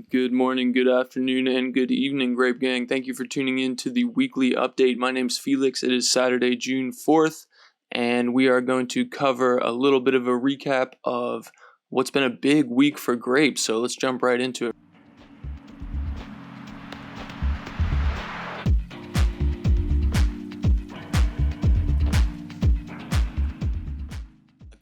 Good morning, good afternoon, and good evening, Grape Gang. Thank you for tuning in to the weekly update. My name's Felix. It is Saturday, June 4th, and we are going to cover a little bit of a recap of what's been a big week for grapes. So let's jump right into it.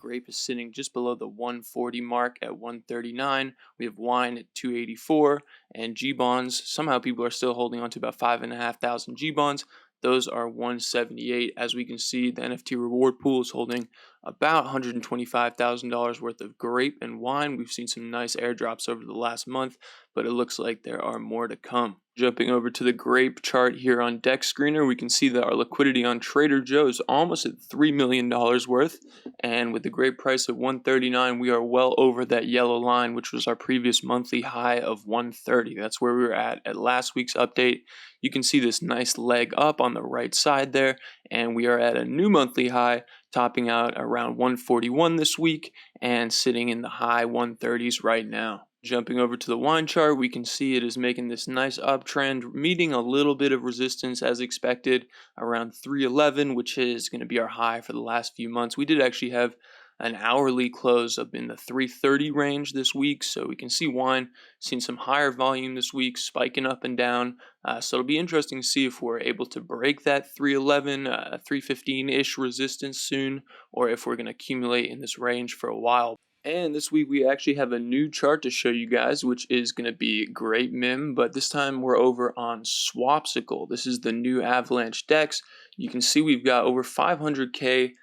Grape is sitting just below the 140 mark at 139. We have wine at 284, and G bonds. Somehow people are still holding on to about 5,500 G bonds. Those are 178. As we can see, the NFT reward pool is holding about $125,000 worth of grape and wine. We've seen some nice airdrops over the last month, but it looks like there are more to come. Jumping over to the grape chart here on DEX Screener, we can see that our liquidity on Trader Joe's is almost at $3 million worth, and with the grape price at 139, we are well over that yellow line, which was our previous monthly high of 130. That's where we were at last week's update. You can see this nice leg up on the right side there, and we are at a new monthly high, topping out around 141 this week and sitting in the high 130s right now. Jumping over to the wine chart, we can see it is making this nice uptrend, meeting a little bit of resistance as expected around 311, which is going to be our high for the last few months. We did actually have an hourly close up in the 330 range this week, so we can see wine seeing some higher volume this week, spiking up and down. So it'll be interesting to see if we're able to break that 311, 315-ish resistance soon, or if we're going to accumulate in this range for a while. And this week we actually have a new chart to show you guys, which is going to be Grape Mim, but this time we're over on Swapsicle. This is the new Avalanche DEX. You can see we've got over 500K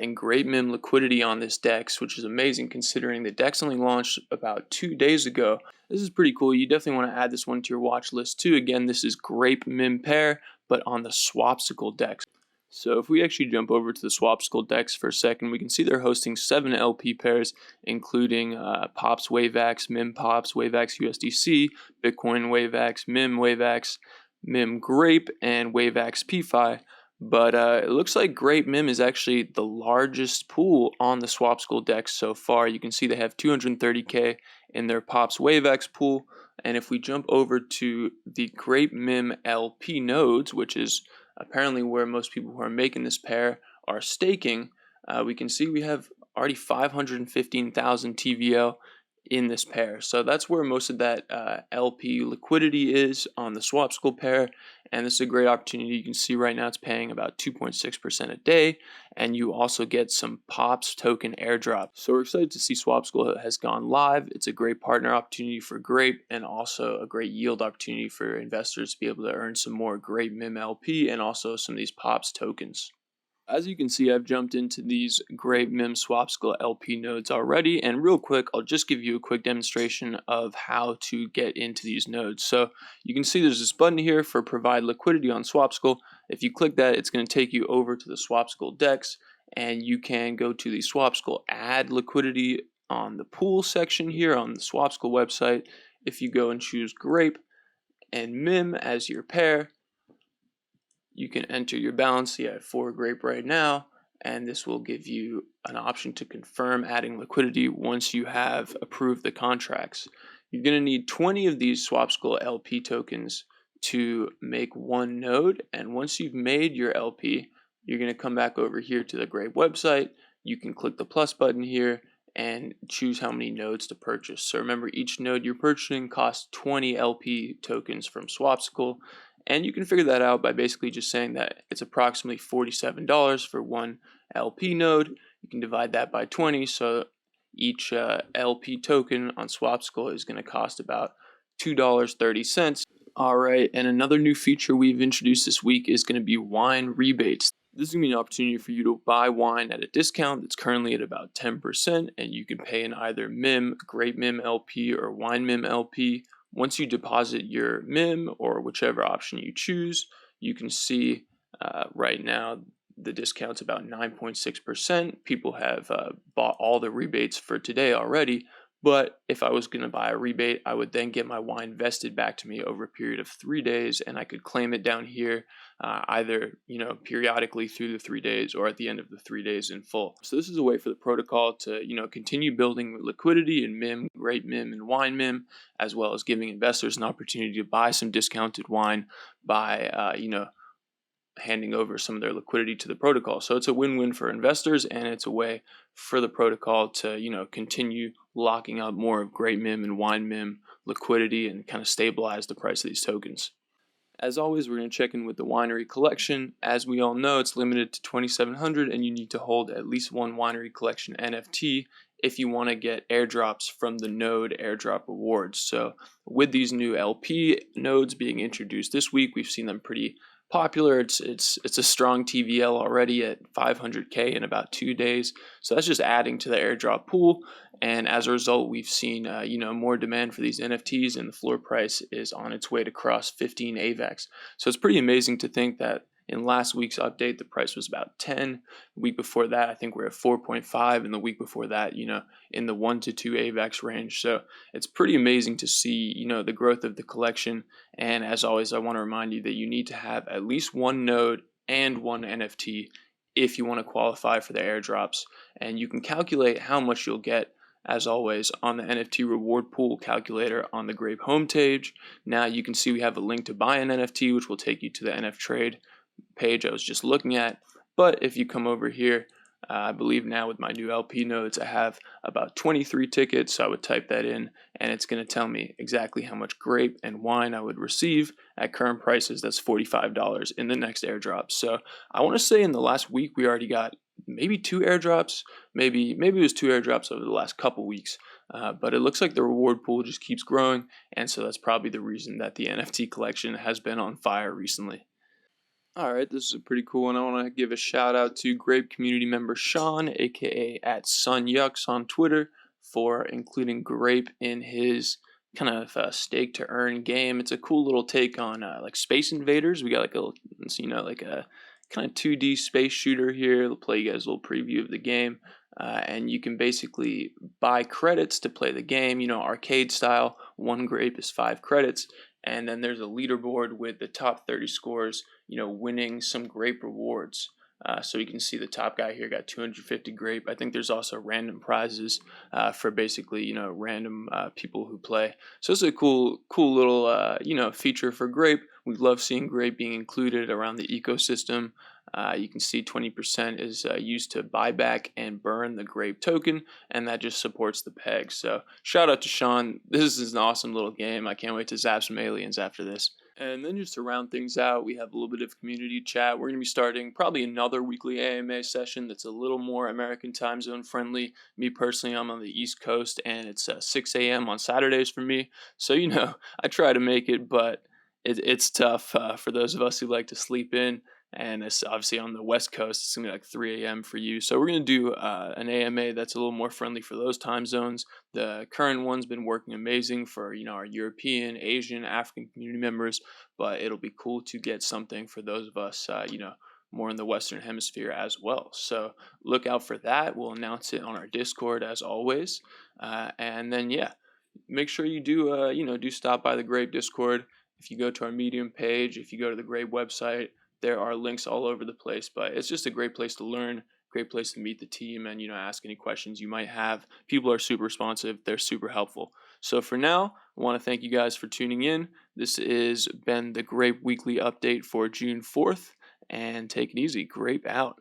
in Grape Mim liquidity on this DEX, which is amazing considering the DEX only launched about 2 days ago. This is pretty cool. You definitely want to add this one to your watch list too. Again, this is Grape Mim pair, but on the Swapsicle DEX. So if we actually jump over to the Swapsicle DEX for a second, we can see they're hosting 7 LP pairs, including Pops Wavex, Mim Pops, Wavex USDC, Bitcoin Wavex, Mim Wavex, Mim Grape, and Wavex PFI. But it looks like Grape Mim is actually the largest pool on the Swapsicle DEX so far. You can see they have 230K in their Pops Wavex pool. And if we jump over to the Grape Mim LP nodes, which is apparently where most people who are making this pair are staking, we can see we have already 515,000 TVL in this pair. So that's where most of that LP liquidity is on the Swapsicle pair, and this is a great opportunity. You can see right now it's paying about 2.6% a day, and you also get some Pops token airdrop. So we're excited to see Swapsicle has gone live. It's a great partner opportunity for Grape, and also a great yield opportunity for investors to be able to earn some more Grape Mim LP and also some of these Pops tokens. As you can see, I've jumped into these Grape Mim Swapsicle LP nodes already, and real quick, I'll just give you a quick demonstration of how to get into these nodes. So you can see there's this button here for provide liquidity on Swapsicle. If you click that, it's going to take you over to the Swapsicle DEX, and you can go to the Swapsicle add liquidity on the pool section here on the Swapsicle website. If you go and choose Grape and Mim as your pair, you can enter your balance. See, I have 4 Grape right now, and this will give you an option to confirm adding liquidity once you have approved the contracts. You're going to need 20 of these Swapsicle LP tokens to make one node, and once you've made your LP, you're going to come back over here to the Grape website. You can click the plus button here and choose how many nodes to purchase. So remember, each node you're purchasing costs 20 LP tokens from Swapsicle. And you can figure that out by basically just saying that it's approximately $47 for one LP node. You can divide that by 20, so each LP token on Swapsicle is going to cost about $2.30. All right, and another new feature we've introduced this week is going to be wine rebates. This is going to be an opportunity for you to buy wine at a discount that's currently at about 10%, and you can pay in either Mim, Grape Mim LP, or Wine Mim LP. Once you deposit your Mim or whichever option you choose, you can see right now the discount's about 9.6%. People have bought all the rebates for today already, But if I was going to buy a rebate, I would then get my wine vested back to me over a period of 3 days, and I could claim it down here either periodically through the 3 days or at the end of the 3 days in full. So this is a way for the protocol to continue building liquidity in MIM, Grape MIM, and Wine MIM, as well as giving investors an opportunity to buy some discounted wine by handing over some of their liquidity to the protocol. So it's a win-win for investors, and it's a way for the protocol to continue locking up more of Grape MIM and Wine MIM liquidity and kind of stabilize the price of these tokens. As always, we're going to check in with the Winery Collection. As we all know, it's limited to 2,700, and you need to hold at least one Winery Collection NFT if you want to get airdrops from the node airdrop rewards. So with these new LP nodes being introduced this week, we've seen them pretty popular. It's a strong TVL already at 500K in about 2 days. So that's just adding to the airdrop pool. And as a result, we've seen more demand for these NFTs, and the floor price is on its way to cross 15 AVAX. So it's pretty amazing to think that in last week's update, the price was about 10. The week before that, I think we're at 4.5, and the week before that, in the 1 to 2 AVAX range. So it's pretty amazing to see, the growth of the collection. And as always, I want to remind you that you need to have at least one node and one NFT if you want to qualify for the airdrops. And you can calculate how much you'll get, as always, on the NFT reward pool calculator on the Grape homepage. Now you can see we have a link to buy an NFT, which will take you to the NF Trade page I was just looking at. But if you come over here, I believe now with my new LP nodes, I have about 23 tickets. So I would type that in, and it's going to tell me exactly how much grape and wine I would receive at current prices. That's $45 in the next airdrop. So I want to say in the last week, we already got maybe 2 airdrops. Maybe it was 2 airdrops over the last couple weeks. But it looks like the reward pool just keeps growing. And so that's probably the reason that the NFT collection has been on fire recently. All right, this is a pretty cool one. I want to give a shout out to Grape community member Sean, aka at SunYucks on Twitter, for including Grape in his kind of stake to earn game. It's a cool little take on like Space Invaders. We got like a kind of 2D space shooter here. I'll play you guys a little preview of the game. And you can basically buy credits to play the game, arcade style. 1 grape is 5 credits. And then there's a leaderboard with the top 30 scores, winning some grape rewards. So you can see the top guy here got 250 grape. I think there's also random prizes for basically, random people who play. So it's a cool little, feature for Grape. We love seeing Grape being included around the ecosystem. You can see 20% is used to buy back and burn the Grape token, and that just supports the peg. So shout out to Sean. This is an awesome little game. I can't wait to zap some aliens after this. And then just to round things out, we have a little bit of community chat. We're going to be starting probably another weekly AMA session that's a little more American time zone friendly. Me personally, I'm on the East Coast, and it's 6 a.m. on Saturdays for me. So, I try to make it, but it's tough for those of us who like to sleep in. And it's obviously on the West Coast, it's going to be like 3 a.m. for you. So we're going to do an AMA that's a little more friendly for those time zones. The current one's been working amazing for, our European, Asian, African community members. But it'll be cool to get something for those of us, more in the Western Hemisphere as well. So look out for that. We'll announce it on our Discord as always. And then, make sure you do stop by the Grape Discord. If you go to our Medium page, if you go to the Grape website, there are links all over the place, but it's just a great place to learn, great place to meet the team and, ask any questions you might have. People are super responsive. They're super helpful. So for now, I want to thank you guys for tuning in. This has been the Grape Weekly Update for June 4th, and take it easy. Grape out.